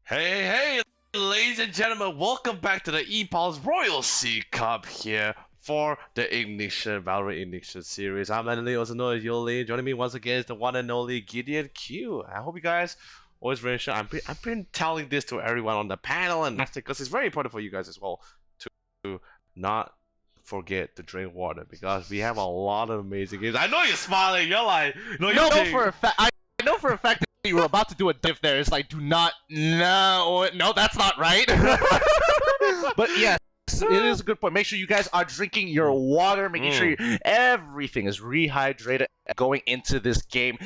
Hey, ladies and gentlemen, welcome back to the Epulze Royal Sea Cup here for the Valorant Ignition series. I'm Anthony, also known as Yoli. Joining me once again is the one and only Gideon Q. I hope you guys always very sure. I've been telling this to everyone on the panel and because it's very important for you guys as well to not forget to drink water because we have a lot of amazing games. I know you're smiling. You're like, no, you're I know for a fact that you were about to do a diff there. It's like, no, that's not right. But yes, it is a good point. Make sure you guys are drinking your water, making sure everything is rehydrated going into this game.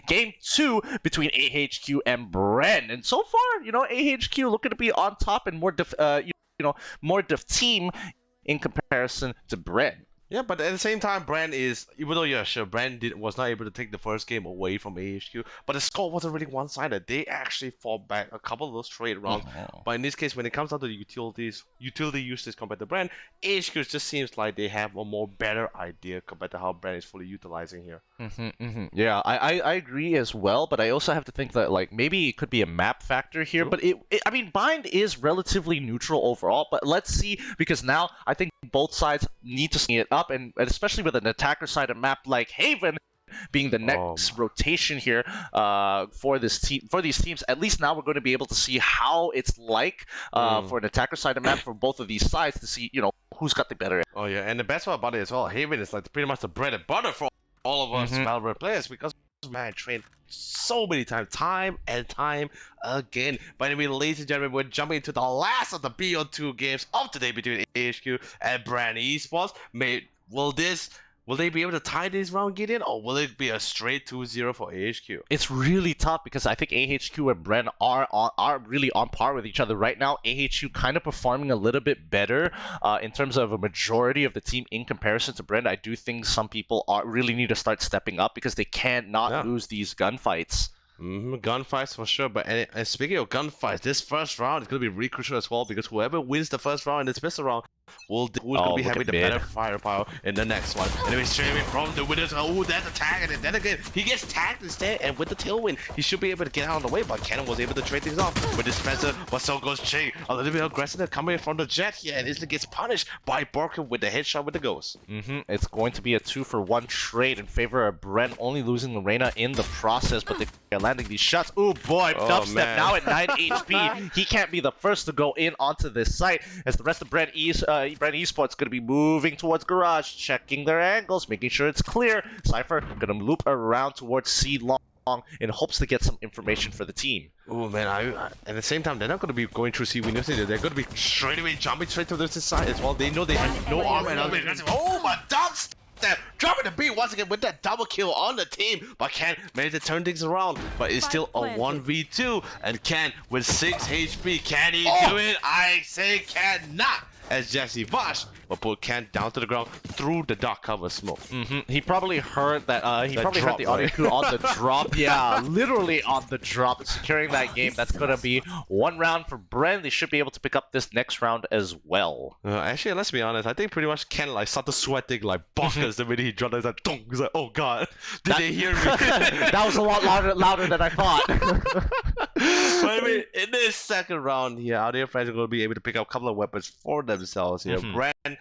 Game 2 between AHQ and Bren. And so far, AHQ looking to be on top and more diff team in comparison to Bren. Yeah, but at the same time, Bren is, even though Bren was not able to take the first game away from AHQ, but the score wasn't really one-sided. They actually fought back a couple of those trade rounds. But in this case, when it comes down to the utility usage compared to Bren, AHQ just seems like they have a more better idea compared to how Bren is fully utilizing here. Yeah, I agree as well, but I also have to think that maybe it could be a map factor here. But I mean, Bind is relatively neutral overall. But let's see, because now I think both sides need to see it up, and especially with an attacker side of map like Haven being the next rotation here for these teams. At least now we're going to be able to see how it's like for an attacker side of map for both of these sides to see who's got the better. Oh yeah, and the best part about it as well, Haven is like pretty much the bread and butter for all of us Valorant players because man trained so many times, time and time again. But anyway, ladies and gentlemen, we're jumping into the last of the BO2 games of today between AHQ and Bren Esports. Will they be able to tie this round, Gideon, or will it be a straight 2-0 for AHQ? It's really tough because I think AHQ and Bren are really on par with each other right now. AHQ kind of performing a little bit better in terms of a majority of the team in comparison to Bren. I do think some people really need to start stepping up because they cannot lose these gunfights. Gunfights for sure, but and speaking of gunfights, this first round is going to be really crucial as well because whoever wins the first round in this pistol round who's going to be having the better firepower in the next one. Anyway, streaming from the winners. Oh, that's a tag, and then again he gets tagged instead, and with the tailwind he should be able to get out of the way, but Cannon was able to trade things off with his Spencer, but so goes Ching. A little bit aggressive coming from the jet here, and instantly gets punished by Borkin with the headshot with the ghost. It's going to be a 2-for-1 trade in favor of Bren, only losing Lorena in the process, but they're landing these shots. Oh boy, Dubstep now at 9 HP. He can't be the first to go in onto this site as the rest of Bren Esports going to be moving towards Garage, checking their angles, making sure it's clear. Cypher going to loop around towards C long in hopes to get some information for the team. Oh man, at the same time, they're not going to be going through C windows. They're going to be straight away jumping straight to this side as well. They know they have no armor and other. Oh my Dubstep! Dropping the beat once again with that double kill on the team, but Ken managed to turn things around. But it's still a 1v2, and Ken with 6 HP, can he do it? I say cannot. As Jesse Vosh will put Ken down to the ground through the dark cover smoke. He probably heard that. He probably heard the audio crew on the drop. Yeah, literally on the drop, securing that game. That's gonna be 1 round for Bren. They should be able to pick up this next round as well. Actually, let's be honest. I think pretty much Ken started sweating like bonkers the minute he dropped. He's like, He's like, oh god, did they hear me? That was a lot louder than I thought. But I mean, in this second round here, our dear friends are going to be able to pick up a couple of weapons for themselves here. Bren,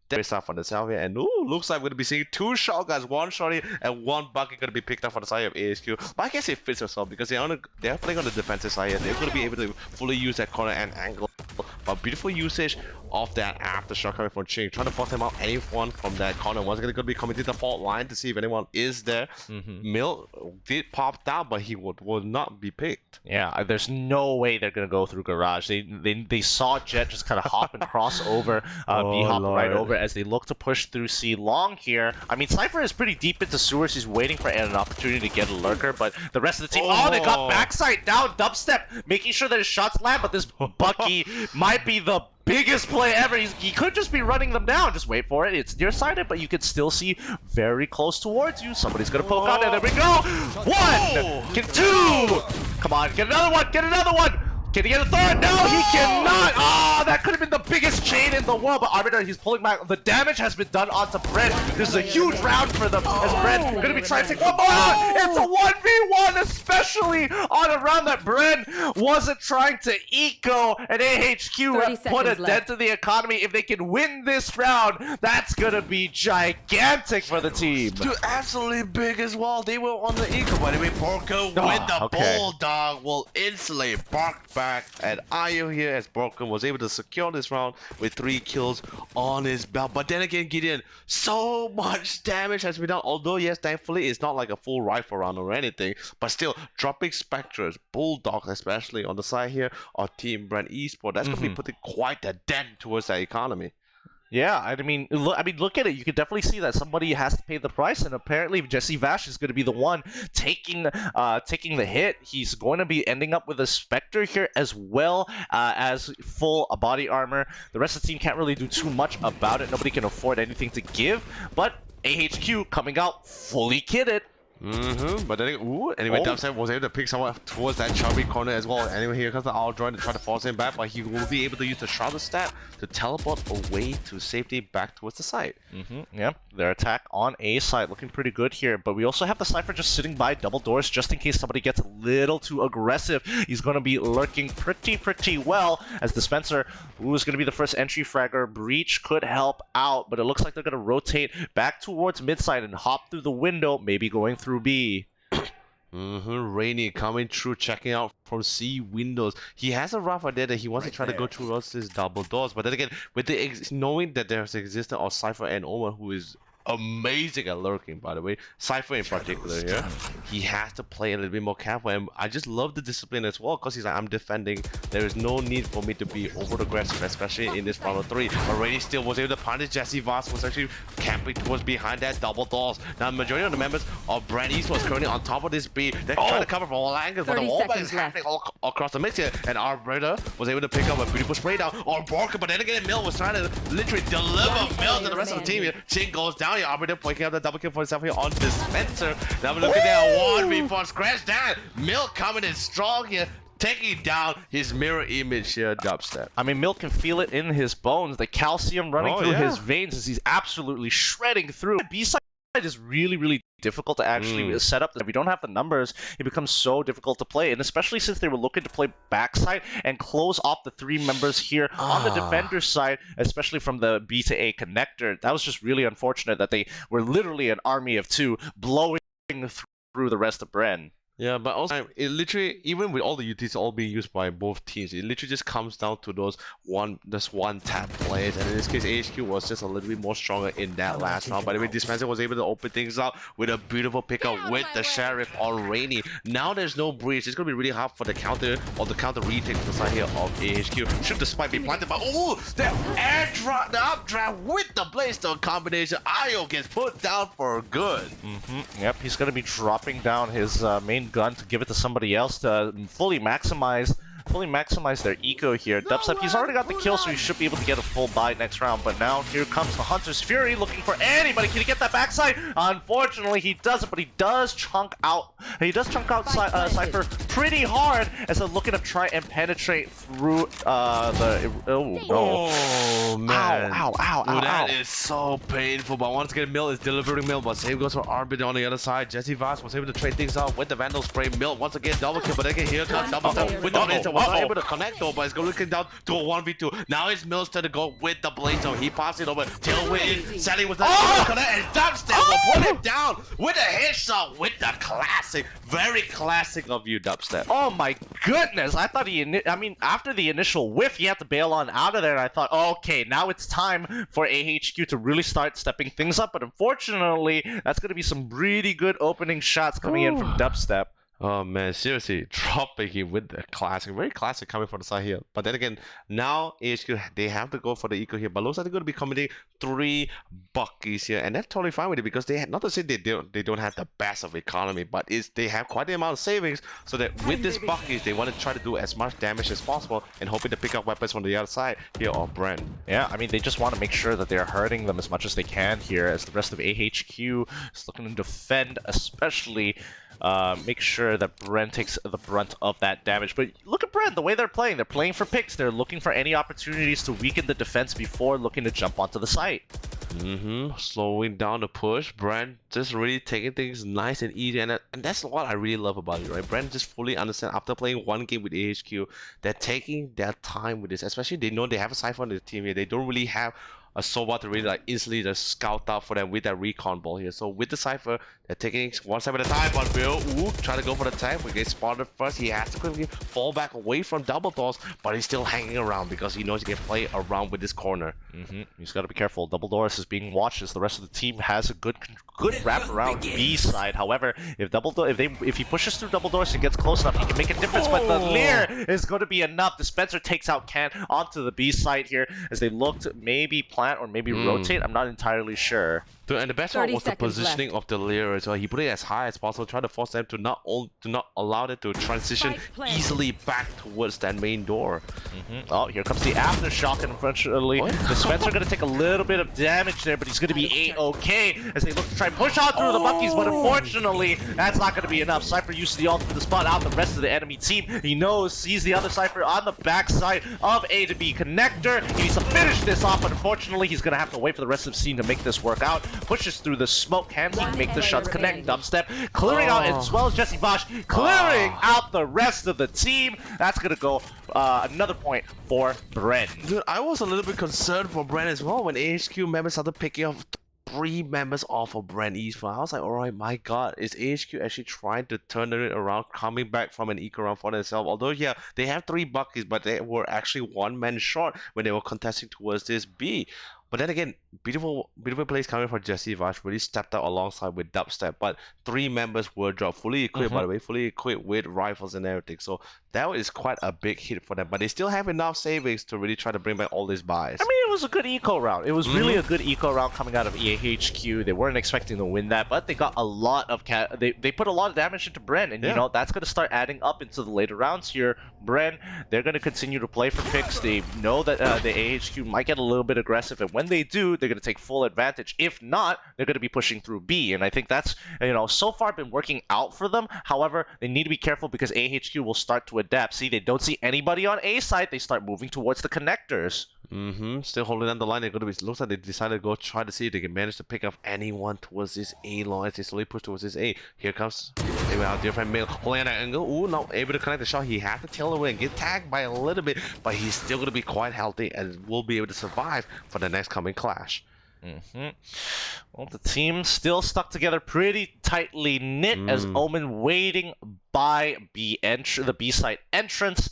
very stuff on the side here, and looks like we're going to be seeing 2 shotguns, 1 shotty and 1 bucket going to be picked up on the side of AHQ. But I guess it fits as well because they're playing on the defensive side here. They're going to be able to fully use that corner and angle. But beautiful usage of that aftershock coming from Ching, trying to force him out anyone from that corner. Once again, going to be coming to the fault line to see if anyone is there. Mill did pop down, but he would not be picked. Yeah, there's no way they're gonna go through Garage. They saw Jet just kind of hop and cross over, hop right over as they look to push through C long here. I mean, Cypher is pretty deep into sewers. He's waiting for an opportunity to get a lurker, but the rest of the team, they got backside down. Dubstep making sure that his shots land, but this Bucky might be the biggest play ever. He could just be running them down. Just wait for it. It's nearsighted, but you can still see very close towards you. Somebody's gonna poke out, and there we go. 1, get 2. Come on, get another one. Get another one. Can he get a third? No, he cannot! Ah, that could have been the biggest chain in the world, but Arbiter, he's pulling back. The damage has been done onto Bren. This is a huge round for them, as Bren gonna be trying to take one more out! It's a 1v1, especially on a round that Bren wasn't trying to eco, and AHQ put a dent in the economy. If they can win this round, that's gonna be gigantic for the team. Dude, absolutely big as well. They were on the eco, by the way. Porco with the Bulldog will insulate Bark back, and Io here as Broken was able to secure this round with 3 kills on his belt. But then again, Gideon, so much damage has been done. Although yes, thankfully it's not like a full rifle round or anything, but still dropping Spectres, Bulldogs especially on the side here, or Team Bren Esports, that's gonna be putting quite a dent towards the economy. Yeah, I mean, look at it. You can definitely see that somebody has to pay the price, and apparently Jesse Vash is going to be the one taking the hit. He's going to be ending up with a Spectre here as well as full body armor. The rest of the team can't really do too much about it. Nobody can afford anything to give, but AHQ coming out fully kitted. But then, anyway, Dubstep was able to pick someone towards that chubby corner as well. Anyway, here comes the Aldroid to try to force him back, but he will be able to use the Shrouded Stab to teleport away to safety back towards the site. Yeah, their attack on A side looking pretty good here, but we also have the Cypher just sitting by double doors just in case somebody gets a little too aggressive. He's going to be lurking pretty well as Dispenser, who is going to be the first entry fragger. Breach could help out, but it looks like they're going to rotate back towards mid side and hop through the window, maybe going through B. Rainy coming through, checking out from C windows. He has a rough idea that he wants to try to go towards his double doors, but then again, with the knowing that there's existence of Cypher and Omen, who is amazing at lurking, by the way, Cypher in particular here, he has to play a little bit more careful, and I just love the discipline as well, because he's like, I'm defending, there is no need for me to be over aggressive, especially in this round of 3. Already still was able to punish. Jesse Voss was actually camping towards behind that double doors. Now the majority of the members of Bren East was currently on top of this B. They're trying to cover from all angles, but the wallbang is happening all across the mix here, and our brother was able to pick up a beautiful spray down on Borka, but then again, Mill was trying to literally deliver Mill to the rest of the team here. Shin goes down here, Arbiter pointing out the double kill for himself here on Dispenser. Now we're looking at 1v4 scratch down. Mill coming in strong here, taking down his mirror image here, Dubstep. I mean, Mill can feel it in his bones, the calcium running through his veins as he's absolutely shredding through. B-side is really difficult to actually set up. If you don't have the numbers, it becomes so difficult to play, and especially since they were looking to play backside and close off the 3 members here on the defender side, especially from the B to A connector. That was just really unfortunate that they were literally an army of 2 blowing through the rest of Bren. Yeah, but also, it literally, even with all the UTs all being used by both teams, it literally just comes down to those one tap plays, and in this case, AHQ was just a little bit more stronger in that last round. By the way, Dispenser was able to open things up with a beautiful pickup with the Sheriff on Rainy. Now there's no breach. It's going to be really hard for the counter or the counter retake to the side here of AHQ. Should the spike be planted, but the air drop, the updraft with the Blaze-Stone combination. Io gets put down for good. Yep, he's going to be dropping down his main gun to give it to somebody else to fully maximize their eco here. Dubstep, he's already got the kill, so he should be able to get a full buy next round. But now here comes the Hunter's Fury looking for anybody. Can he get that backside? Unfortunately, he doesn't, but he does chunk out. He does chunk out Cypher pretty hard as they're looking to try and penetrate through the. Oh man! Ow! That is so painful. But once again, Mill is delivering Mill, but same goes for Arbiter on the other side. Jesse Voss was able to trade things out with the Vandal Spray. Mill once again double kill, but again here comes double kill with the Blaze-Stone. Was not able to connect though, but it's looking down to a 1v2. Now it's Mill's turn to go with the Blaze-Stone. He passes it over. Tailwind Sally was not connect, and Dubstep will put it down with a headshot with the classic, very classic of you, Dubstep. Oh my goodness! I thought after the initial whiff, he had to bail on out of there, and I thought, okay, now it's time for AHQ to really start stepping things up. But unfortunately, that's going to be some really good opening shots coming in from Dubstep. Oh man, seriously, dropping him with the classic, very classic coming from the side here. But then again, now AHQ, they have to go for the eco here, but looks like they're going to be committing 3 buckies here, and that's totally fine with it, because they not to say they don't have the best of economy, but they have quite the amount of savings, so that with this buckies, they want to try to do as much damage as possible, and hoping to pick up weapons from the other side here of Bren. Yeah, I mean, they just want to make sure that they're hurting them as much as they can here, as the rest of AHQ is looking to defend, especially make sure sure that Bren takes the brunt of that damage. But look at Bren, the way they're playing for picks. They're looking for any opportunities to weaken the defense before looking to jump onto the site. Slowing down the push. Bren just really taking things nice and easy, and that's what I really love about it, right? Bren just fully understand after playing one game with AHQ, they're taking their time with this, especially they know they have a Cypher on the team here. They don't really have a Sova to really like instantly just scout out for them with that recon ball here. So with the Cypher, they're taking one step at a time. But Bill, trying to go for the tank. We get spotted first. He has to quickly fall back away from double doors, but he's still hanging around because he knows he can play around with this corner. He's got to be careful. Double doors is being watched as the rest of the team has a good wrap around B side. However, if he pushes through double doors and gets close enough, he can make a difference. But the Leer is going to be enough. Dispenser takes out Can onto the B side here as they look to maybe plant or maybe rotate. I'm not entirely sure. And the best one was the positioning of the Leer as well. He put it as high as possible, trying to force them to not allow them to transition easily back towards that main door. Oh, here comes the aftershock, and unfortunately, Dispenser going to take a little bit of damage there, but he's going to be A-okay as they look to try and push out through the Buckies, but unfortunately, that's not going to be enough. Cypher used the ult for the spot out the rest of the enemy team. He sees the other Cypher on the backside of A to B connector. He needs to finish this off, but unfortunately, he's going to have to wait for the rest of the team to make this work out. Pushes through the smoke, can he make the shots connect? Dubstep clearing out as well as Jesse Bosch clearing out the rest of the team. That's gonna go another point for Bren. Dude, I was a little bit concerned for Bren as well when AHQ members started picking up 3 members off of Bren Esports. I was like, alright, my god, is AHQ actually trying to turn it around, coming back from an eco round for themselves? Although, yeah, they have 3 buckets, but they were actually 1 man short when they were contesting towards this B. But then again, beautiful plays coming from Jesse Vash, really stepped out alongside with Dubstep. But 3 members were dropped, fully equipped, by the way, fully equipped with rifles and everything. So that is quite a big hit for them. But they still have enough savings to really try to bring back all these buys. I mean, it was a good eco round. It was really a good eco round coming out of EAHQ. They weren't expecting to win that, but they got a lot of they put a lot of damage into Bren, and you know that's going to start adding up into the later rounds here. Bren, they're going to continue to play for picks. They know that the AHQ might get a little bit aggressive, and when they do, they're going to take full advantage. If not, they're going to be pushing through B, and I think that's, you know, so far been working out for them. However, they need to be careful because AHQ will start to adapt. See, they don't see anybody on A side, they start moving towards the connectors. Still holding down the line. They're going to be, looks like they decided to go try to see if they can manage to pick up anyone towards this A line as they slowly push towards this A. Here comes our dear friend Mill holding that angle. Ooh, not able to connect the shot. He had to tail away and get tagged by a little bit, but he's still going to be quite healthy and will be able to survive for the next coming clash. Well, the team still stuck together pretty tightly knit as Omen waiting by the B side entrance.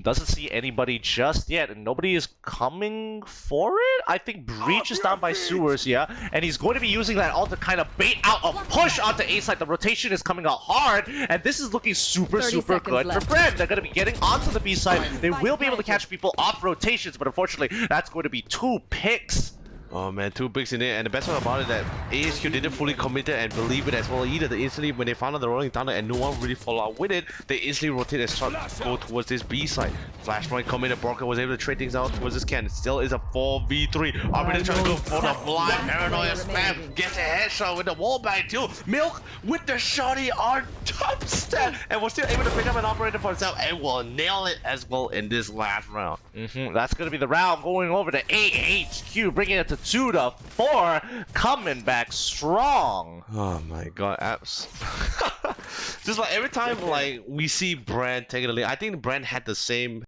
Doesn't see anybody just yet, and nobody is coming for it. I think Breach is down by Sewers, yeah, and he's going to be using that ult to kind of bait out a push onto A side. The rotation is coming out hard, and this is looking super good for Bren. They're going to be getting onto the B side. They will be able to catch people off rotations, but unfortunately, that's going to be 2 picks. Oh man, 2 bigs in there, and the best part about it that AHQ didn't fully commit it and believe it as well either. They instantly, when they found out the rolling thunder and no one really followed out with it, they instantly rotate and start to go towards this B side. Flashpoint coming in, Broker was able to trade things out towards this can. It still is a 4v3. Arbitrator trying to go for the blind paranoia spam. Gets a headshot with the wall bang too. Milk with the shotty on Dubstep, and was still able to pick up an operator for himself and will nail it as well in this last round. That's going to be the round going over to AHQ, bringing it to 2-4, coming back strong. Oh my god, apps. Just like every time like we see Bren taking the lead, I think Bren had the same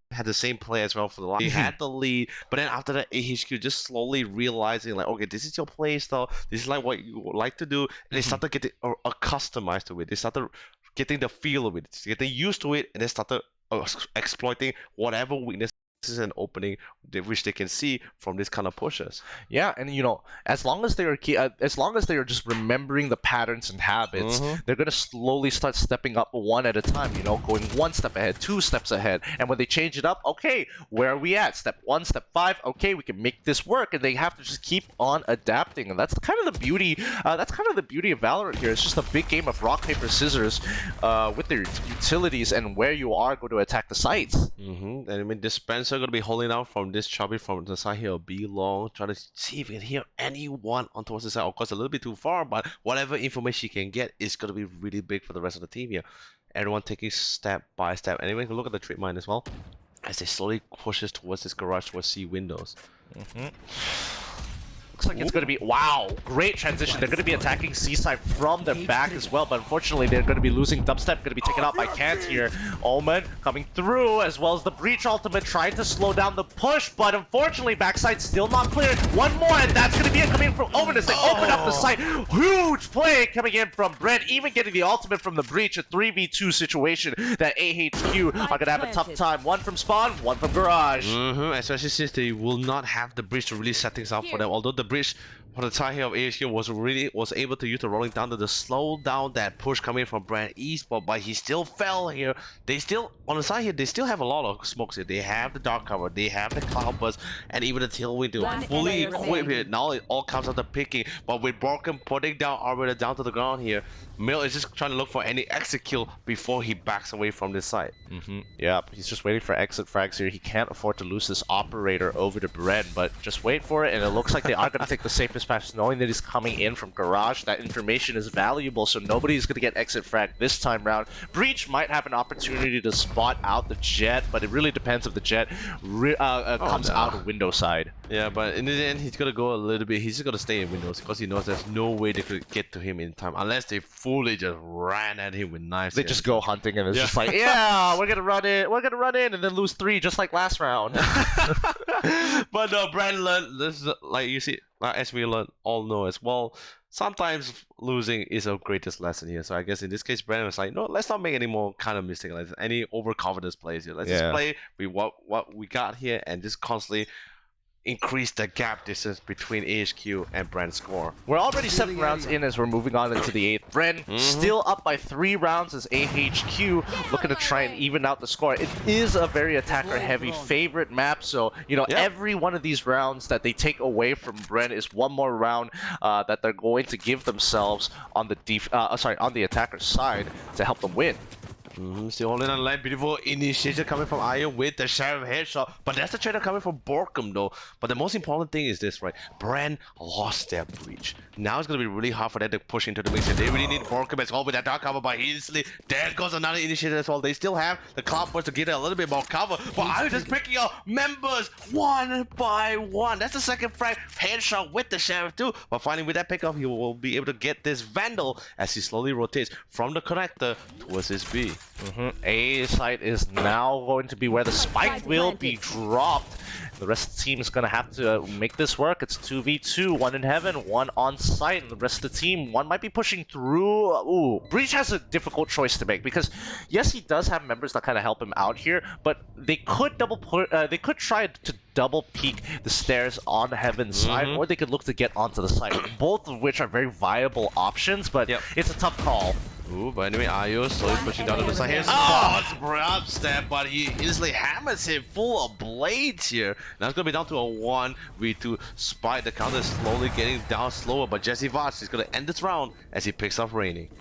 play as well for the last. He had the lead, but then after that AHQ just slowly realizing like, okay, this is your play style, this is like what you would like to do, and they started getting customized to it. They started getting the feel of it, getting used to it, and they started exploiting whatever weakness is an opening which they can see from this kind of pushes. Yeah, and you know, as long as they are just remembering the patterns and habits, they're gonna slowly start stepping up one at a time. You know, going 1 step ahead, 2 steps ahead, and when they change it up, okay, where are we at? Step 1, step 5. Okay, we can make this work, and they have to just keep on adapting, and that's kind of the beauty. That's kind of the beauty of Valorant here. It's just a big game of rock paper scissors with their utilities and where you are going to attack the sites. And I mean, Dispenser going to be holding out from this chubby from the side here, be long, trying to see if we can hear anyone on towards the side. Of course, a little bit too far, but whatever information he can get is going to be really big for the rest of the team here. everyone taking step by step. Anyway, look at the trade mine as well, as they slowly pushes towards this garage towards C windows. Looks like it's going to be, wow, great transition. They're going to be attacking C-side from their back as well, but unfortunately they're going to be losing Dubstep, going to be taken out by Kant here. Omen coming through, as well as the Breach ultimate, trying to slow down the push, but unfortunately backside still not cleared. One more, and that's going to be it coming in from Omen as they open up the site. Huge play coming in from Bren, even getting the ultimate from the Breach, a 3v2 situation that AHQ are going to have a tough time. One from spawn, one from garage. Especially since they will not have the Breach to really set things up for them, although the Breach for the time here of AHQ was able to use the rolling thunder to slow down that push coming from Bren Esports, but he still fell here. They still, on the side here, they still have a lot of smokes here. They have the dark cover, they have the cloud burst, and even the tailwind to fully equip here. Now it all comes out to picking, but with Borkum putting down Arbiter down to the ground here, Mill is just trying to look for any exit kill before he backs away from this side. Yeah, he's just waiting for exit frags here. He can't afford to lose this operator over to Bren, but just wait for it, and it looks like they are going to take the safest path, knowing that he's coming in from garage. That information is valuable, so nobody's going to get exit frag this time round. Breach might have an opportunity to spot out the jet, but it really depends if the jet comes out of window side. Yeah, but in the end, he's gonna go a little bit. He's just gonna stay in windows because he knows there's no way they could get to him in time unless they fully just ran at him with knives. They just go hunting and it's just like, yeah, we're gonna run in, and then lose 3 just like last round. But no, Bren learned this is like you see, as we all know as well. Sometimes losing is a greatest lesson here. So I guess in this case, Bren was like, no, let's not make any more kind of mistake, like any overconfidence plays here. Let's just play with what we got here and just constantly increase the gap distance between AHQ and Bren's score. We're already 7 rounds in as we're moving on into the 8th. Bren still up by 3 rounds as AHQ looking to try and even out the score. It is a very attacker-heavy favorite map, so you know every one of these rounds that they take away from Bren is one more round that they're going to give themselves on the on the attacker's side to help them win. Still holding on line. Beautiful initiation coming from Iron with the Sheriff headshot. But that's the trader coming from Borkum though. But the most important thing is this, right? Bren lost their Breach. Now it's going to be really hard for them to push into the mix. They really need Borkum as well with that dark cover, but instantly there goes another initiator as well. They still have the cloud burst to get a little bit more cover. But Iron just picking up members one by one. That's the second frag headshot with the Sheriff too. But finally with that pickup, he will be able to get this Vandal as he slowly rotates from the connector towards his B. A site is now going to be where the spike will be dropped. The rest of the team is going to have to make this work. It's 2v2, 1 in heaven, 1 on site, and the rest of the team, 1 might be pushing through. Ooh, Breach has a difficult choice to make because yes, he does have members that kind of help him out here, but they could they could try to double peek the stairs on heaven's side, or they could look to get onto the site. Both of which are very viable options, but it's a tough call. Ooh, but anyway, Ayo slowly pushing down to the side here. Oh, it's Brab step, but he instantly hammers him full of blades here. Now it's gonna be down to a 1v2 spike. The counter is slowly getting down slower, but Jesse Voss is gonna end this round as he picks up Rainy.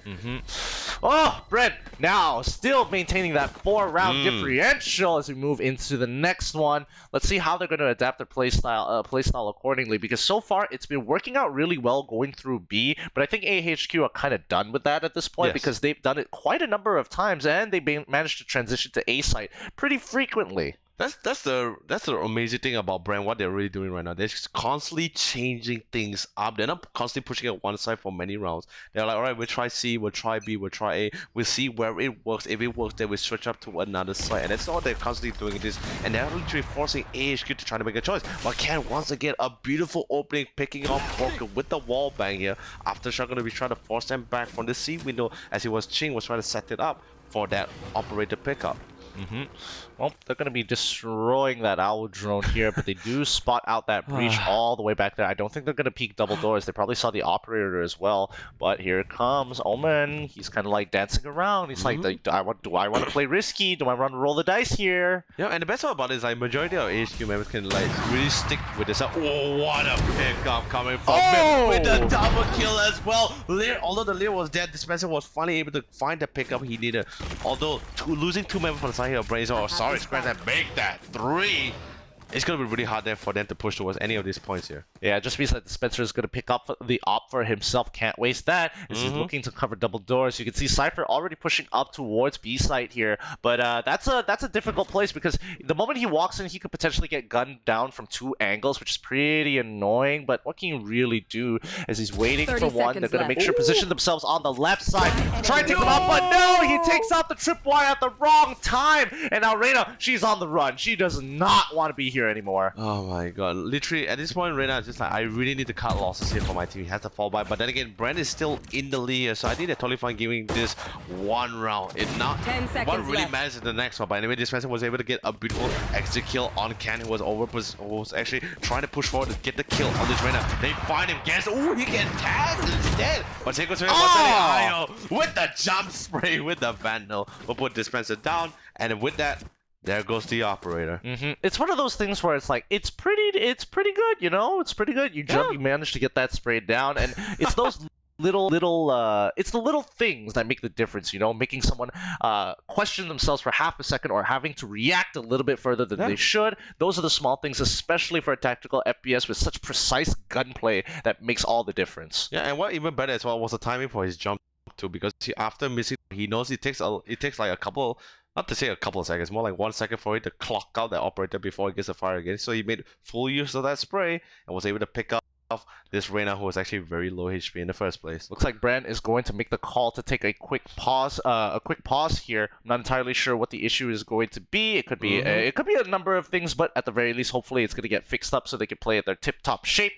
Oh, Bren now still maintaining that 4-round differential as we move into the next one. Let's see how they're gonna adapt their playstyle accordingly, because so far it's been working out really well going through B, but I think AHQ are kind of done with that at this point. Because they've done it quite a number of times and they managed to transition to A site pretty frequently. That's the amazing thing about Bren, what they're really doing right now. They're just constantly changing things up. They're not constantly pushing at one side for many rounds. They're like, all right, we'll try C, we'll try B, we'll try A. We'll see where it works. If it works, then we switch up to another side. And that's all they're constantly doing this. And they're literally forcing AHQ to try to make a choice. But Ken once again a beautiful opening, picking off Borkum with the wall bang here. After Shah gonna be trying to force them back from the C window as Ching was trying to set it up for that operator pickup. Well, they're going to be destroying that owl drone here, but they do spot out that breach all the way back there. I don't think they're going to peek double doors. They probably saw the operator as well, but here comes Omen. He's kind of like dancing around. He's like, do I want to play risky? Do I want to roll the dice here? Yeah, and the best part about it is like majority of HQ members can like really stick with this. Oh, what a pickup coming from him with the double kill as well. Lear, although the Lear was dead, Dispenser was finally able to find the pickup he needed. Although losing 2 members from the side here, Brazen, oh sorry, Scratch that, make that 3. It's gonna be really hard there for them to push towards any of these points here. Yeah, it just means that Dispenser is going to pick up the op for himself. Can't waste that as he's looking to cover double doors. You can see Cypher already pushing up towards B site here, but that's a difficult place because the moment he walks in, he could potentially get gunned down from 2 angles, which is pretty annoying. But what can you really do as he's waiting for one? They're going to make sure position themselves on the left side, try to take him out, but no, he takes out the tripwire at the wrong time. And now Reyna, she's on the run. She does not want to be here anymore. Oh my god, literally at this point Reyna just like, I really need to cut losses here for my team. He has to fall back, but then again, Bren is still in the lead, so I think they're totally fine giving this one round. It not what really matters in the next one. But anyway, Dispenser was able to get a beautiful extra kill on Ken, who was actually trying to push forward to get the kill on this Reyna. They find him, guess, oh, he gets tagged instead. But Seiko with the jump spray with the Vandal will put Dispenser down, and with that, there goes the operator. It's one of those things where it's like it's pretty good, you know. It's pretty good. You jump, you manage to get that spray down, and it's those it's the little things that make the difference, you know, making someone question themselves for half a second or having to react a little bit further than they should. Those are the small things, especially for a tactical FPS with such precise gunplay, that makes all the difference. Yeah, and what even better as well was the timing for his jump too, because after missing, he knows it takes like a couple. Not to say a couple of seconds, more like 1 second for it to clock out the operator before it gets a fire again. So he made full use of that spray and was able to pick up this Reyna, who was actually very low HP in the first place. Looks like Bren is going to make the call to take a quick pause here. I'm not entirely sure what the issue is going to be. It could be a number of things, but at the very least, hopefully it's going to get fixed up so they can play at their tip-top shape.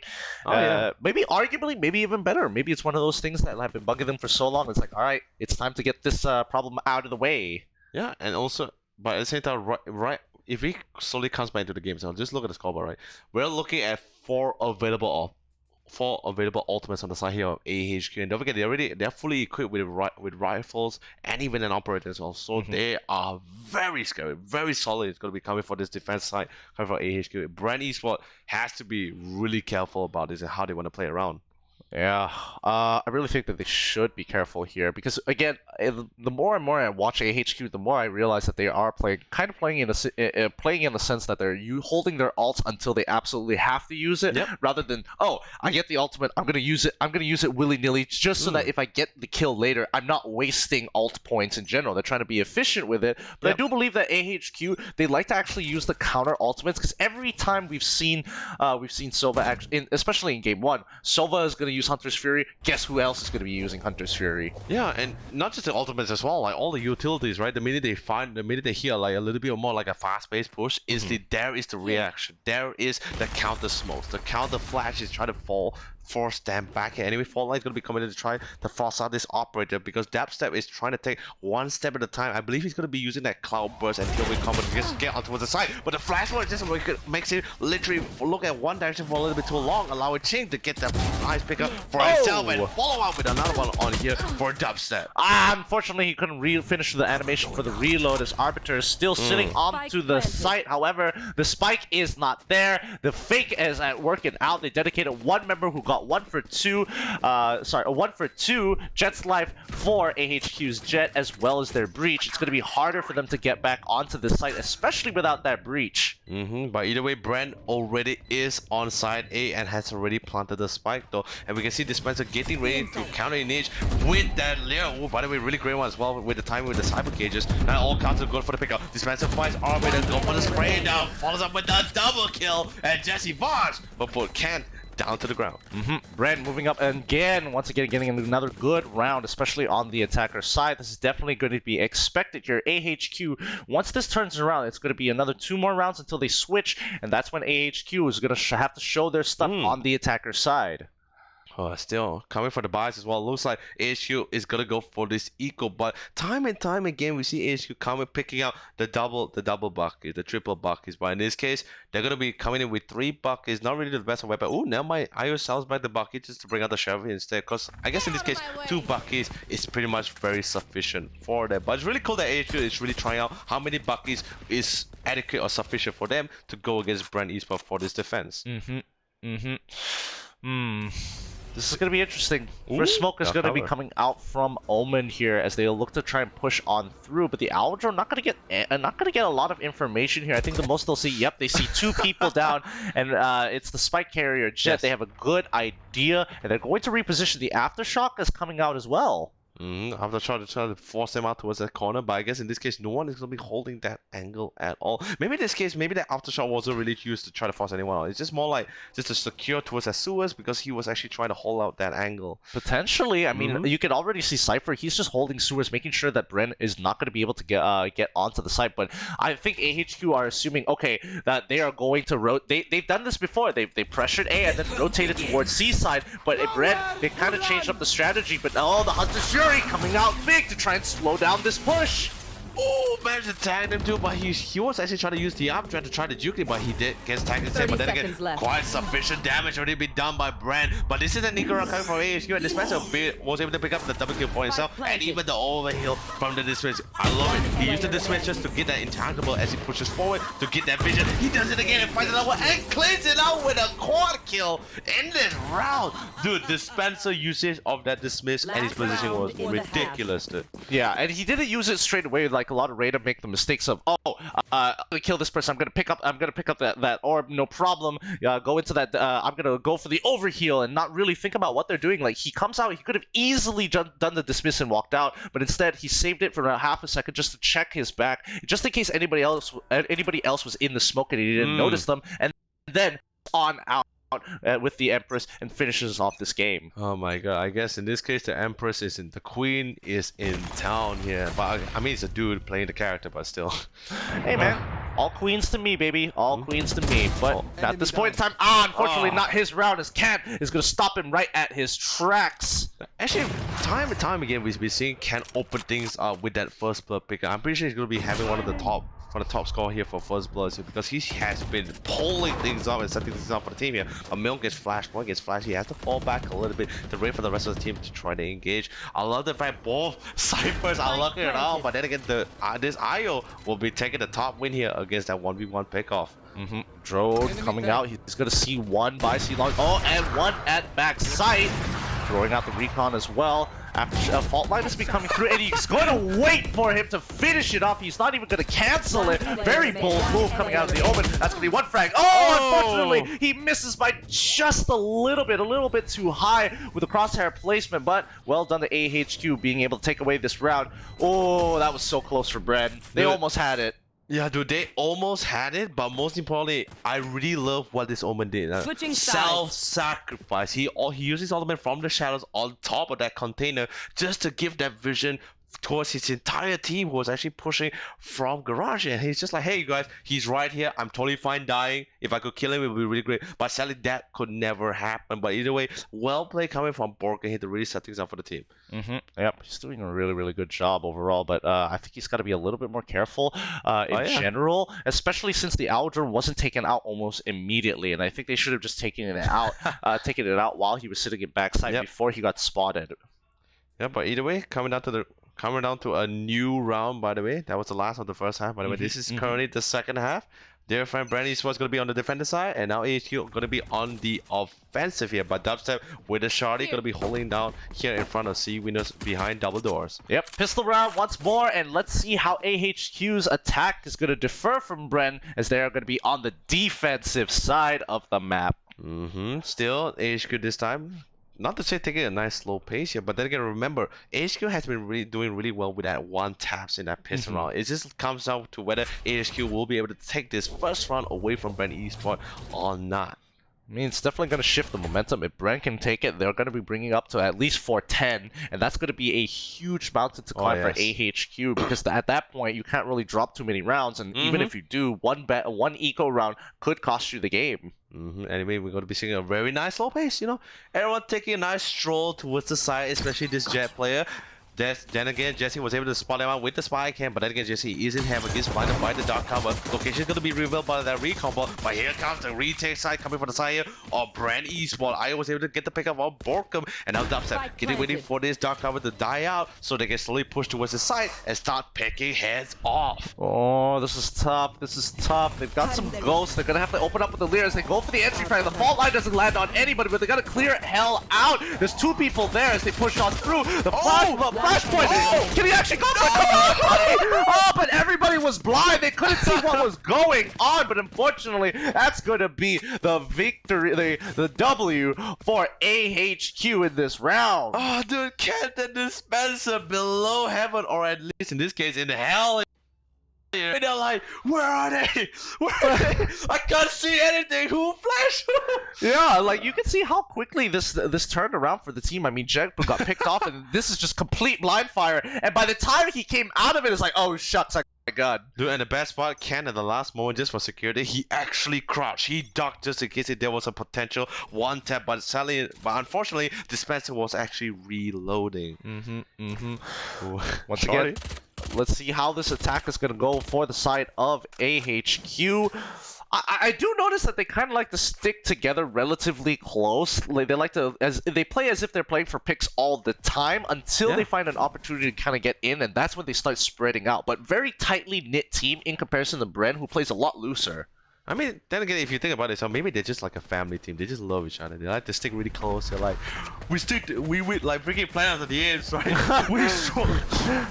Maybe arguably, maybe even better. Maybe it's one of those things that have been bugging them for so long. It's like, all right, it's time to get this problem out of the way. Yeah, and also, but at the same time, right, if he slowly comes back into the game, so just look at the scoreboard, right? We're looking at 4 available ultimates on the side here of AHQ, and don't forget they're fully equipped with rifles and even an operator as well. So they are very scary, very solid. It's going to be coming for this defense side, coming for AHQ. Bren Esports has to be really careful about this and how they want to play around. Yeah, I really think that they should be careful here because, again, the more and more I watch AHQ, the more I realize that they are playing in the sense that they're holding their ults until they absolutely have to use it, rather than, oh, I get the ultimate, I'm gonna use it willy-nilly just so that if I get the kill later, I'm not wasting ult points in general. They're trying to be efficient with it, but I do believe that AHQ, they like to actually use the counter ultimates because every time we've seen Sova especially in game 1, Sova is gonna use Hunter's Fury. Guess who else is going to be using Hunter's Fury? Yeah, and not just the ultimates as well, like all the utilities, right? The minute they hear like a little bit more like a fast-paced push, there is the reaction, there is the counter smokes, the counter flash is trying to force them back. Anyway, Fortnite is going to be coming in to try to force out this operator because Dapstep is trying to take 1 step at a time. I believe he's going to be using that cloud burst and he'll be coming to just get onto the side. But the flash one just makes it literally look at one direction for a little bit too long, allow it Ching to get that nice pickup for himself and follow up with another one on here for Dubstep. Unfortunately, he couldn't finish the animation for the reload as Arbiter is still sitting onto the site. However, the spike is not there. The fake is at working out. They dedicated one member who got 1 for 2. 1 for 2 Jet's life for AHQ's Jet as well as their breach. It's going to be harder for them to get back onto the site, especially without that breach. But either way, Bren already is on side A and has already planted the spike though, and we can see Dispenser getting ready to counter Inage with that layer. Oh, by the way, really great one as well with the timing with the cyber cages. Now all counter good for the pickup. Dispenser finds Arbiter and go for the spray down, follows up with the double kill, and Jesse Voss but put Kent down to the ground. Bren moving up again, once again getting another good round, especially on the attacker side. This is definitely going to be expected here. AHQ, once this turns around, it's going to be another 2 more rounds until they switch, and that's when AHQ is going to have to show their stuff on the attacker side. Still coming for the buys as well. Looks like AHQ is gonna go for this eco, but time and time again we see AHQ coming picking out the double bucket, the triple buckets. But in this case, they're gonna be coming in with 3 buckets. Not really the best weapon. Oh, now my IO sells back the bucket just to bring out the Chevy instead. Because I guess in this case, 2 buckets is pretty much very sufficient for them. But it's really cool that AHQ is really trying out how many buckets is adequate or sufficient for them to go against Bren Esports for this defense. This is going to be interesting. Ooh, First smoke is going to be cover. coming out from Omen here as they look to try and push on through, but the Aldro not going to get a lot of information here. I think the most they'll see, yep, they see 2 people down, and it's the spike carrier Jet. Yes. They have a good idea, and they're going to reposition. The aftershock is coming out as well. I'm not trying to force them out towards that corner, but I guess in this case, no one is going to be holding that angle at all. Maybe in this case, maybe that aftershock wasn't really used to try to force anyone out. It's just more like just to secure towards that sewers because he was actually trying to hold out that angle. Potentially, I mean, you can already see Cypher. He's just holding sewers, making sure that Bren is not going to be able to get onto the site. But I think AHQ are assuming, okay, that they are going to rotate. They've done this before. They pressured A and then rotated towards C side. But at Bren, they kind of changed up the strategy. But oh, the Hunter's Fury coming out big to try and slow down this push. Oh, managed to tag him too, but he was actually trying to use the updraft to try to juke it, but he did get tagged instead. But then again, quite sufficient damage already been done by Bren. But this is a Nico coming from AHQ, and Dispenser was able to pick up the double kill for himself, and even the overheal from the Dispenser. I love it. He used the Dispenser just to get that intangible as he pushes forward to get that vision. He does it again and finds another one and cleans it out with a quad kill in this round. Dude, Dispenser usage of that dismiss and his position was ridiculous, dude. Yeah, and he didn't use it straight away like a lot of Raider make the mistakes of, I'm gonna kill this person, I'm gonna pick up that orb, no problem. Go into that, I'm gonna go for the overheal and not really think about what they're doing. Like, he comes out, he could have easily done the dismiss and walked out, but instead he saved it for about half a second just to check his back, just in case anybody else was in the smoke and he didn't notice them, and then on out with the Empress and finishes off this game. Oh my god, I guess in this case the Empress the Queen is in town here. But I mean, it's a dude playing the character, but still. Hey man, all queens to me, baby. All queens to me. But at this point in time, unfortunately not his round, as Kant is going to stop him right at his tracks. Actually, time and time again we've been seeing Kant open things up with that first blood picker. I'm pretty sure he's going to be having one of the top score here for first bloods here, because he has been pulling things up and setting things up for the team here. A Milk gets flashed, one gets flashed, he has to fall back a little bit to wait for the rest of the team to try to engage. I love the fact both Cyphers are looking it out, but then again, this IO will be taking the top win here against that 1v1 pickoff. Drone coming out, he's gonna see one by C long, and one at back site, throwing out the recon as well. After fault line is coming through, and he's going to wait for him to finish it off. He's not even going to cancel it. Very bold move coming out of the Omen. That's going to be one frag. Unfortunately, he misses by just a little bit too high with the crosshair placement, but well done to AHQ being able to take away this round. Oh, that was so close for Bren. They almost had it. Yeah, dude, they almost had it, but most importantly, I really love what this Omen did. Self-sacrifice. He uses Ultimate from the shadows on top of that container just to give that vision towards his entire team who was actually pushing from garage, and he's just like, hey you guys, he's right here, I'm totally fine dying. If I could kill him, it would be really great, but sadly that could never happen. But either way, well played coming from Bork, and he had to really set things up for the team. Yep, he's doing a really good job overall, but I think he's got to be a little bit more careful in general, especially since the Aldrin wasn't taken out almost immediately, and I think they should have just taken it out while he was sitting in backside before he got spotted. Yeah, but either way, coming down to a new round, by the way. That was the last of the first half, by the way. This is currently the second half. Their friend Bren Esports going to be on the defender side, and now AHQ going to be on the offensive here. But Dubstep with the Shardy going to be holding down here in front of C Winners behind double doors. Yep, pistol round once more, and let's see how AHQ's attack is going to differ from Bren, as they are going to be on the defensive side of the map. Still, AHQ this time, not to say taking a nice slow pace here, but then again, remember, AHQ has been doing really well with that one taps in that pistol round. It just comes down to whether AHQ will be able to take this first round away from Bren Esports or not. I mean, it's definitely going to shift the momentum. If Bren can take it, they're going to be bringing up to at least 410, and that's going to be a huge mountain to climb for AHQ, because at that point, you can't really drop too many rounds, and even if you do, one eco round could cost you the game. Anyway, we're going to be seeing a very nice slow pace, you know. Everyone taking a nice stroll towards the side, especially this Jet player. Then again, Jesse was able to spot him out with the spy cam, but then again, Jesse is in heaven. He's blinded by the dark cover. Location is going to be revealed by that recombo, but here comes the retake side coming from the side here of Bren Esports. I was able to get the pickup of Borkum, and now Dubstep getting waiting for this dark cover to die out so they can slowly push towards the side and start picking heads off. Oh, this is tough. This is tough. They've got some ghosts. They're going to have to open up with the Leers. They go for the entry frag. The fault line doesn't land on anybody, but they got to clear hell out. There's 2 people there as they push on through. The flashpoint. Can he actually go for it? Come on, buddy! Oh, but everybody was blind. They couldn't see what was going on, but unfortunately, that's going to be the victory, the W for AHQ in this round. Oh, dude, Captain Dispenser below heaven, or at least in this case, in hell. And they're like, where are they? Where are they? I can't see anything. Who flashed? Yeah, like you can see how quickly this turned around for the team. I mean, Jegbu got picked off, and this is just complete blind fire. And by the time he came out of it, it's like, oh shucks, my god. Dude, and the best part, Ken at the last moment, just for security, he actually crouched. He ducked just in case there was a potential one tap, but sadly, but unfortunately, Dispenser was actually reloading. Once again, let's see how this attack is going to go for the side of AHQ. I do notice that they kind of like to stick together relatively close. Like they like to, they play as if they're playing for picks all the time until they find an opportunity to kind of get in, and that's when they start spreading out. But very tightly knit team in comparison to Bren, who plays a lot looser. I mean, then again, if you think about it, so maybe they're just like a family team. They just love each other. They like to stick really close. They're like, we like freaking Planet of the Apes, right? We're strong,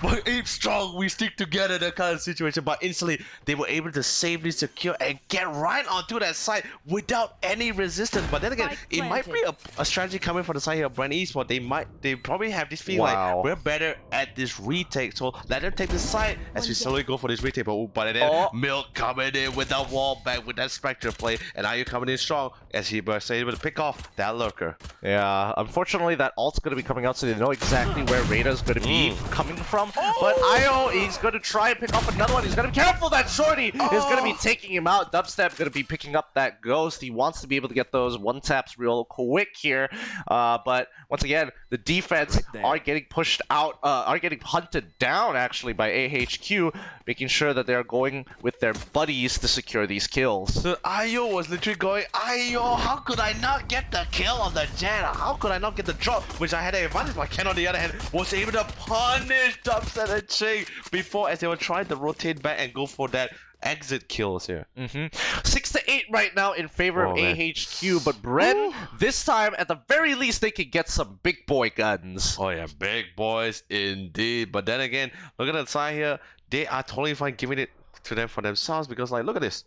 but apes strong. We stick together, that kind of situation. But instantly, they were able to safely secure and get right onto that side without any resistance. But then again, it might be a strategy coming from the side here of Bren Esports. They probably have this feeling like we're better at this retake, so let them take the side as we slowly go for this retake. But then Milk coming in with that wall back with that Spectre play, and now you're coming in strong as he was able to pick off that lurker. Yeah, unfortunately that ult's going to be coming out, so they know exactly where Rada's going to be coming from. But Io, he's going to try and pick up another one. He's going to be careful. That Shorty is going to be taking him out. Dubstep going to be picking up that Ghost. He wants to be able to get those one taps real quick here. But once again, the defense are getting pushed out, are getting hunted down actually by AHQ, making sure that they're going with their buddies to secure these kills. So Io was literally going, Io, how could I not get the kill on the Jet? How could I not get the drop? Which I had an advantage, but Ken on the other hand was able to punish Dubstep and Ching before as they were trying to rotate back and go for that exit kills here. 6-8 right now in favor of AHQ, but Bren, this time at the very least they could get some big boy guns. Oh yeah, big boys indeed. But then again, look at that side here. They are totally fine giving it to them for themselves because like, look at this.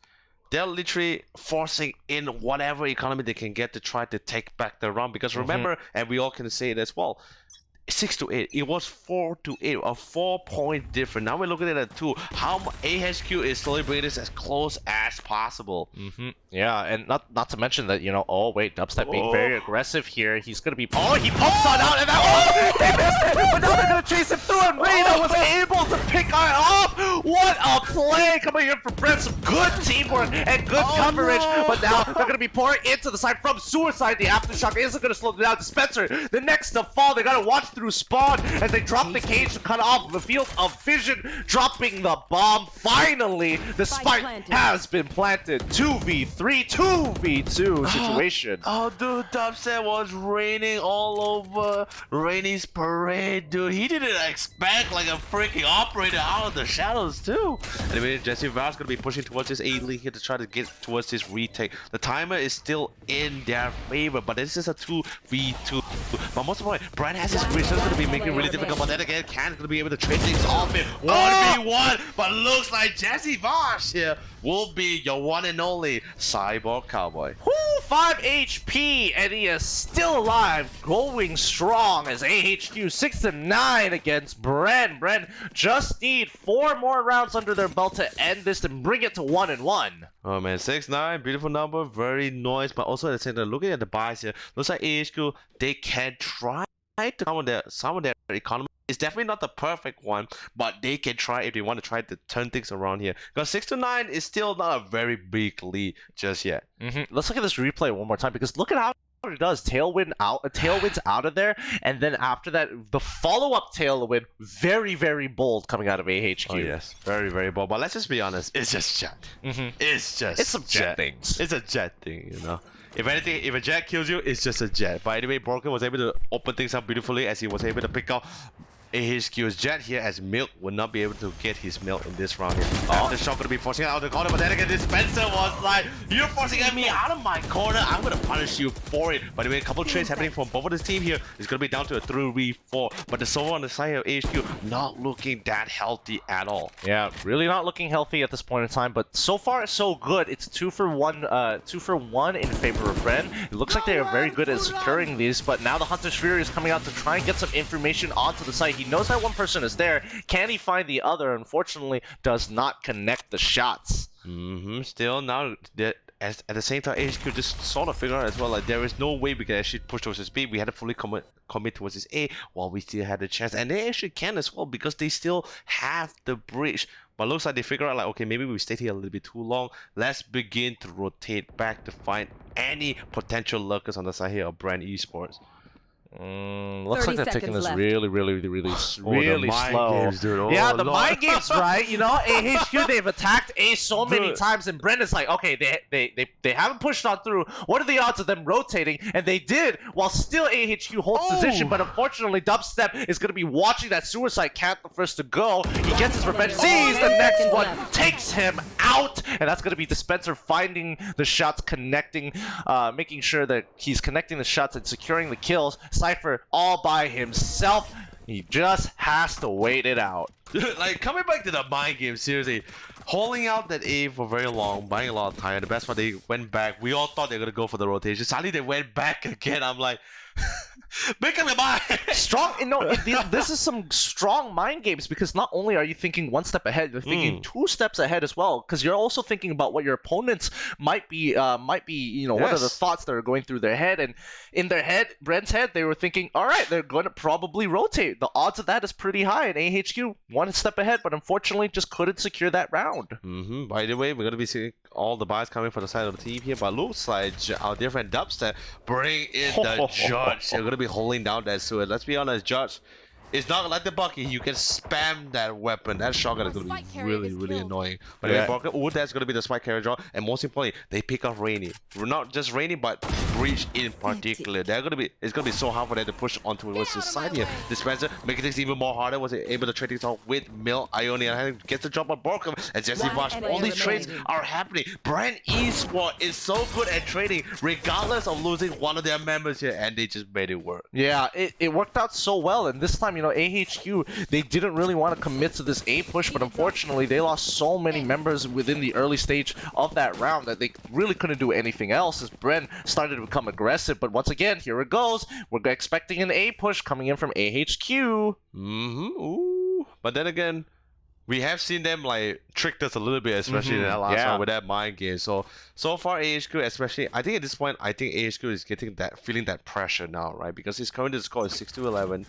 They're literally forcing in whatever economy they can get to try to take back the round. Because remember, and we all can say it as well, 6-8. It was 4-8, a 4-point difference. Now we're looking at it too. How AHQ is slowly bringing this as close as possible. Yeah, and not to mention that, you know, oh wait, Dubstep being very aggressive here. He's gonna be he pumps on out and that he missed it, but now they're gonna chase him through, and Reyna was able to pick it off. What a play coming in from Brent. Some good teamwork and good coverage, but now they're gonna be pouring into the side from Suicide. The aftershock isn't gonna slow them down. Dispenser, the next to fall. They gotta watch through spawn as they drop the cage to cut off the field of vision, dropping the bomb. Finally, the spike has been planted. 2v3, 2v2 situation. Oh, dude, Dubstep was raining all over Rainy's parade, dude. He didn't expect like a freaking operator out of the shadows, too. Anyway, Jesse Val's gonna be pushing towards this A league here to try to get towards this retake. The timer is still in their favor, but this is a 2v2. But most importantly, Brian has his It's going to be making it really difficult, but then again, Can's going to be able to trade things off it 1v1, but looks like Jesse Vosh here will be your one and only Cyborg Cowboy. 5 HP, and he is still alive, going strong as AHQ 6-9 against Bren. Bren just need 4 more rounds under their belt to end this and bring it to 1-1. Oh man, 6-9, beautiful number, very nice, but also at the same time, looking at the buys here, looks like AHQ, they can try to some of their economy. It's definitely not the perfect one, but they can try if they want to try to turn things around here. Because 6-9 is still not a very big lead just yet. Let's look at this replay one more time, because look at how what it does, tailwind's out of there, and then after that, the follow-up tailwind, very, very bold coming out of AHQ. Oh yes, very, very bold. But let's just be honest, it's just Jet. It's some Jet things. It's a Jet thing, you know. If anything, if a Jet kills you, it's just a Jet. But anyway, Broken was able to open things up beautifully as he was able to pick up AHQ's Jet here, as Milk would not be able to get his Milk in this round here. The shot gonna be forcing out of the corner, but then again, Dispenser was like, you're forcing me out of my corner, I'm gonna punish you for it. By the way, a couple trades happening from both of this team here. It's gonna be down to a 3v4, but the solo on the side of AHQ not looking that healthy at all. Yeah, really not looking healthy at this point in time, but so far so good. It's 2 for 1, 2 for 1 in favor of Bren. It looks like they are very good at securing these, but now the Hunter's Fury is coming out to try and get some information onto the site. He knows that one person is there. Can he find the other? Unfortunately, does not connect the shots. Still now that at the same time, AHQ just sort of figure out as well, like there is no way we can actually push towards his B. We had to fully commit towards his A while we still had the chance, and they actually can as well because they still have the bridge. But looks like they figure out like, okay, maybe we stayed here a little bit too long. Let's begin to rotate back to find any potential lurkers on the side here of Bren Esports. Looks like they're taking this really slow. Games, dude. Yeah, the mind games, right? You know, AHQ, they've attacked A so many times, and Brendan's like, okay, they haven't pushed on through. What are the odds of them rotating? And they did, while still AHQ holds position, but unfortunately, Dubstep is going to be watching that suicide cat the first to go. He gets his revenge, sees the next one, takes him out, and that's going to be Dispenser finding the shots, connecting, making sure that he's connecting the shots and securing the kills. Cypher all by himself. He just has to wait it out. Like, coming back to the mind game, seriously. Holding out that A for very long, buying a lot of time. The best part, they went back. We all thought they were going to go for the rotation. Suddenly, they went back again. I'm like, make up your mind. Strong, this is some strong mind games because not only are you thinking one step ahead, you're thinking 2 steps ahead as well. Because you're also thinking about what your opponents might be, you know, what are the thoughts that are going through their head. And in their head, Bren's head, they were thinking, all right, they're going to probably rotate. The odds of that is pretty high. And AHQ, 1 step ahead, but unfortunately just couldn't secure that round. By the way, we're going to be seeing all the buys coming from the side of the team here, but looks like our different Dubstep bring in the Judge. They're going to be holding down that suit. Let's be honest, Judge, it's not like the Bucky. You can spam that weapon. That shotgun is going to be really annoying. But that's going to be the spike carrier draw. And most importantly, they pick up Rainy. Not just Rainy, but Breach in particular. It's going to be so hard for them to push onto the side here. Dispenser making things even more harder. Was able to trade things off with Mill, Ione, and gets the drop on Borkum. And Jesse Vosh. All these trades are happening. Bren Esports is so good at trading, regardless of losing one of their members here, and they just made it work. Yeah, it worked out so well, and this time, you know, AHQ, they didn't really want to commit to this A push, but unfortunately, they lost so many members within the early stage of that round that they really couldn't do anything else as Bren started to become aggressive. But once again, here it goes. We're expecting an A push coming in from AHQ. Ooh. But then again, we have seen them like tricked us a little bit, especially in that last round with that mind game. So far AHQ, especially, I think at this point, I think AHQ is feeling that pressure now, right? Because his current score is 6-11.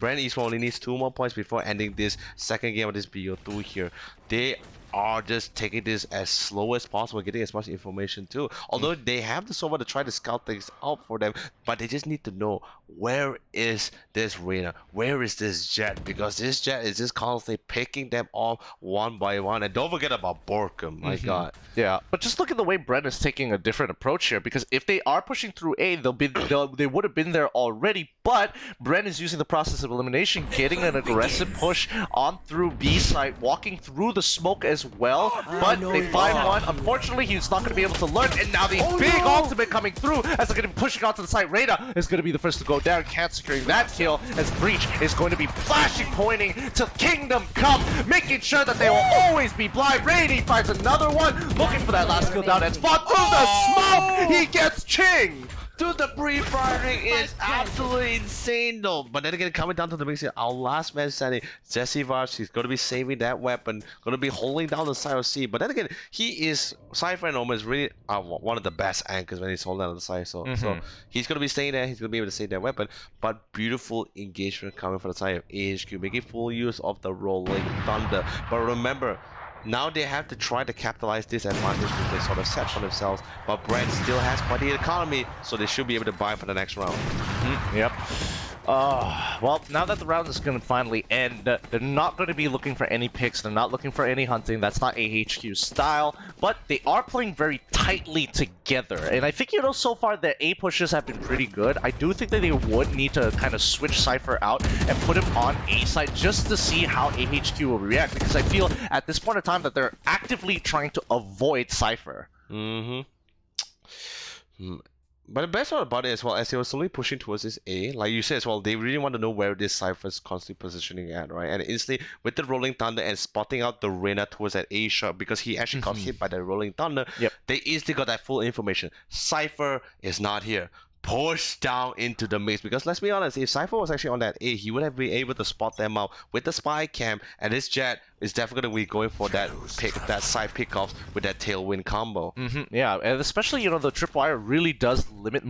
Bren Esports only needs 2 more points before ending this second game of this BO2 here. They are just taking this as slow as possible, getting as much information too. Although they have the server to try to scout things out for them, but they just need to know, where is this Reyna? Where is this Jet? Because this Jet is just constantly picking them off one by one. And don't forget about Borkum, my god. Yeah, but just look at the way Bren is taking a different approach here, because if they are pushing through A, they would have been there already, but Bren is using the process of elimination, getting an aggressive push on through B side, walking through the smoke as well, but they find one. Unfortunately, he's not going to be able to learn, and now the big ultimate coming through as they're going to be pushing onto the side. Reyna is going to be the first to go down, can't securing that kill, as Breach is going to be flashing, pointing to Kingdom Come, making sure that they will always be blind. Rainy finds another one, looking for that last kill down, and fought through the smoke. He gets Ching. Dude, the pre-firing is absolutely insane though. But then again, coming down to the mix here, our last man standing, Jesse Vosh, he's going to be saving that weapon, going to be holding down the side of C. But then again, Cypher and Oma is really one of the best anchors when he's holding down the side. So he's going to be staying there, he's going to be able to save that weapon. But beautiful engagement coming from the side of AHQ, making full use of the rolling thunder. But remember, Now they have to try to capitalize this advantage which they sort of set for themselves. But Bren still has quite the economy, so they should be able to buy for the next round. Yep. Well, now that the round is going to finally end, they're not going to be looking for any picks, they're not looking for any hunting, that's not AHQ's style, but they are playing very tightly together, and I think, you know, so far their A pushes have been pretty good. I do think that they would need to kind of switch Cypher out and put him on A side just to see how AHQ will react, because I feel at this point in time that they're actively trying to avoid Cypher. But the best part about it as well, as they were slowly pushing towards this A, like you said as well, they really want to know where this Cypher is constantly positioning at, right? And instantly, with the Rolling Thunder and spotting out the Reyna towards that A shot, because he actually got hit by the Rolling Thunder, they instantly got that full information. Cypher is not here. Push down into the mix, because let's be honest, if Cypher was actually on that A, he would have been able to spot them out with the spy cam, and this Jet is definitely going to be going for that side pickoffs with that tailwind combo. Yeah, and especially, you know, the tripwire really does limit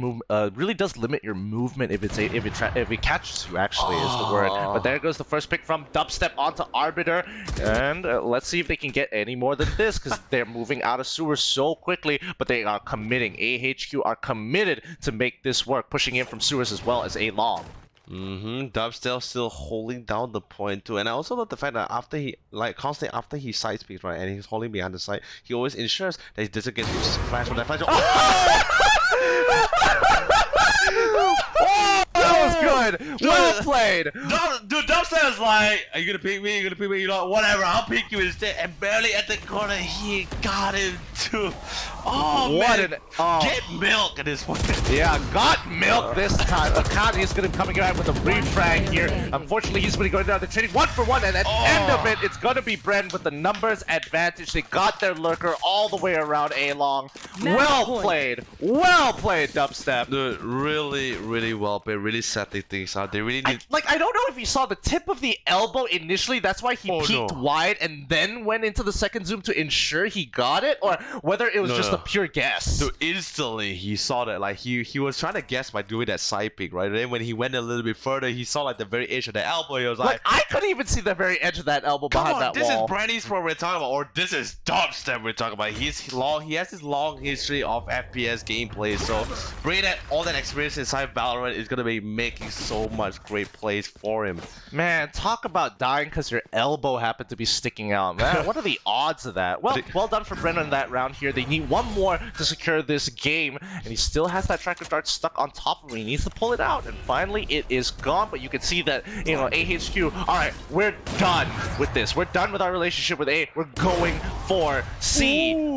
your movement if it catches you, actually, is the word. But there goes the first pick from Dubstep onto Arbiter, and let's see if they can get any more than this, because they're moving out of sewer so quickly, but they are committing. AHQ are committed to make this work, pushing in from sewers as well as A long. Dubstep still holding down the point too, and I also love the fact that after he, like, constantly after he side speaks, right, and he's holding behind the side, he always ensures that he doesn't get flash from that flash. That was good. Well played. Dude, Dubstep is like, are you gonna pick me? Are you gonna pick me? You know, whatever. I'll pick you instead. And barely at the corner, he got him too. Oh man, get milk at this point. Yeah, got milk this time. Akane is going to be coming out with a refrag here. Unfortunately, he's going to go down the trading 1-for-1, and at the end of it, it's going to be Bren with the numbers advantage. They got their lurker all the way around A long. Well played, Dubstep. Dude, really, really well played. Really setting things out. They really need. I don't know if you saw the tip of the elbow initially. That's why he peeked wide and then went into the second zoom to ensure he got it, or whether it was just a pure guess. Dude, instantly he saw that. Like he was trying to guess by doing that side peek, right? And then when he went a little bit further, he saw like the very edge of the elbow. He was like, I couldn't even see the very edge of that elbow behind that this wall. This is Bren Esports we're talking about, or this is Dubstep we're talking about. He has this long history of FPS gameplay, so bringing all that experience inside Valorant is gonna be making so much great plays for him. Man, talk about dying because your elbow happened to be sticking out. Man, what are the odds of that? Well, well done for Bren in that round here. They need one more to secure this game, and he still has that tracker dart stuck on top of him. He needs to pull it out, and finally it is gone. But you can see that, you know, AHQ, all right, we're done with this. We're done with our relationship with A. We're going for C. Ooh,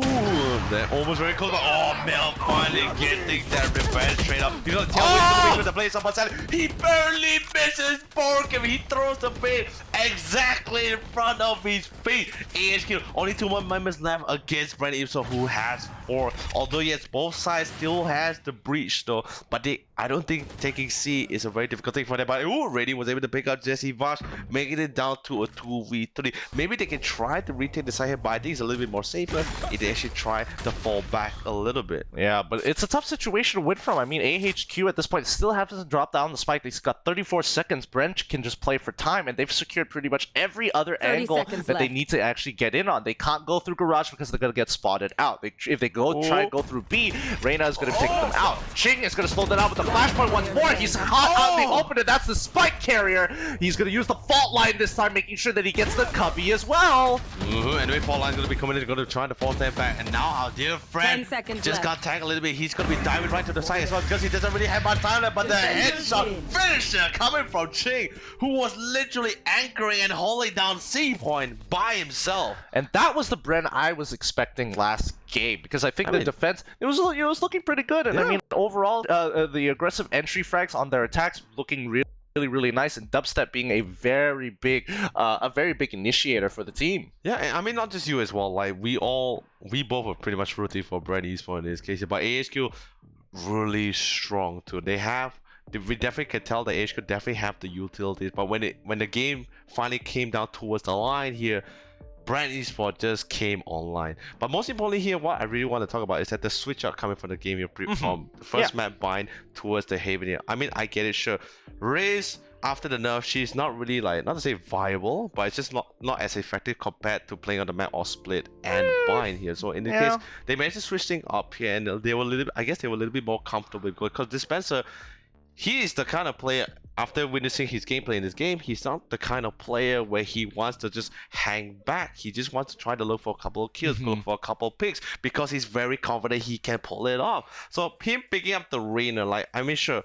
they're almost very close. Oh, Mel finally getting that revenge straight up. He's gonna tell me with the place up on side. He barely misses Borkham. He throws the bait exactly in front of his feet. AHQ, only 2 more members left against Bren Esports, who has 4. Although yes, both sides still has the breach though, but I don't think taking C is a very difficult thing for them. But Radiant was able to pick up Jesse Vash, making it down to a 2v3. Maybe they can try to retake the side here, but I think it's a little bit more safer if they actually try to fall back a little bit. Yeah, but it's a tough situation to win from. I mean, AHQ at this point still has to drop down the spike. He's got 34 seconds. Bren can just play for time, and they've secured pretty much every other angle that they need to actually get in on. They can't go through Garage because they're going to get spotted out. If they try and go through B, Reyna is going to pick them out. Ching is going to slow that out with the flashpoint once more. He's caught out in the open, and that's the spike carrier. He's going to use the fault line this time, making sure that he gets the cubby as well. And the way fault line is going to be coming in, going to try to force them back. And now our dear friend just got tagged a little bit. He's going to be diving right to the side as well because he doesn't really have much time left. But the headshot finisher coming from Ching, who was literally anchoring and holding down C point by himself. And that was the Bren I was expecting last game, because I think the defense, it was looking pretty good. And I mean, overall, the aggressive entry frags on their attacks looking really nice, and Dubstep being a very big initiator for the team. Yeah, I mean, not just you as well. Like we both are pretty much rooting for Bren Esports in this case, but AHQ really strong too. We definitely can tell that AHQ definitely have the utilities, but when the game finally came down towards the line here, Bren Esports just came online. But most importantly here, what I really want to talk about is that the switch up coming from the game from the first map bind towards the Haven here. I mean, I get it, sure. Riz, after the nerf, she's not really like, not to say viable, but it's just not as effective compared to playing on the map or split and bind here. So in this case, they managed to switch things up here, and they were a little, I guess they were a little bit more comfortable because Dispenser, he is the kind of player, after witnessing his gameplay in this game, he's not the kind of player where he wants to just hang back. He just wants to try to look for a couple of kills, look for a couple of picks, because he's very confident he can pull it off. So him picking up the Reina, like, I mean, sure,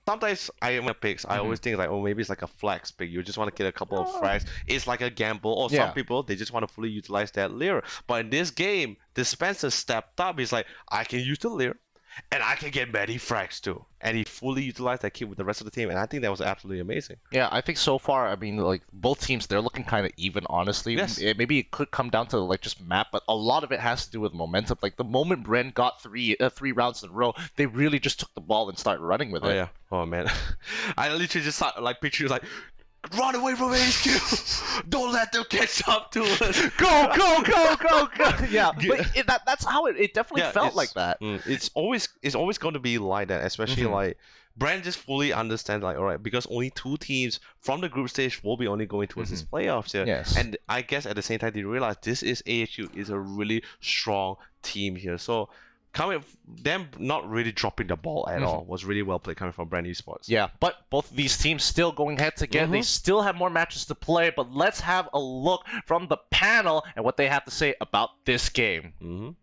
sometimes I want picks. I always think like, oh, maybe it's like a flex pick. You just want to get a couple of frags. It's like a gamble. Or some people, they just want to fully utilize that Lyra. But in this game, Dispenser stepped up. He's like, I can use the Lyra, and I can get many frags too. And he fully utilized that kit with the rest of the team, and I think that was absolutely amazing. Yeah, I think so far, I mean, like, both teams, they're looking kind of even, honestly. Yes. Maybe it could come down to, like, just map, but a lot of it has to do with momentum. Like, the moment Bren got three rounds in a row, they really just took the ball and started running with it. Oh, yeah. Oh, man. I literally just saw, like, pictures like, run away from HQ! Don't let them catch up to us! Go, go, go, go, go! Yeah, but that's how it definitely felt like that. It's always going to be like that, especially like Bren just fully understands, like, all right, because only 2 teams from the group stage will be only going towards this playoffs here. Yes. And I guess at the same time they realize this is AHU is a really strong team here. So them not really dropping the ball at all was really well played coming from Bren Esports. Yeah, but both of these teams still going head to head. They still have more matches to play, but let's have a look from the panel and what they have to say about this game.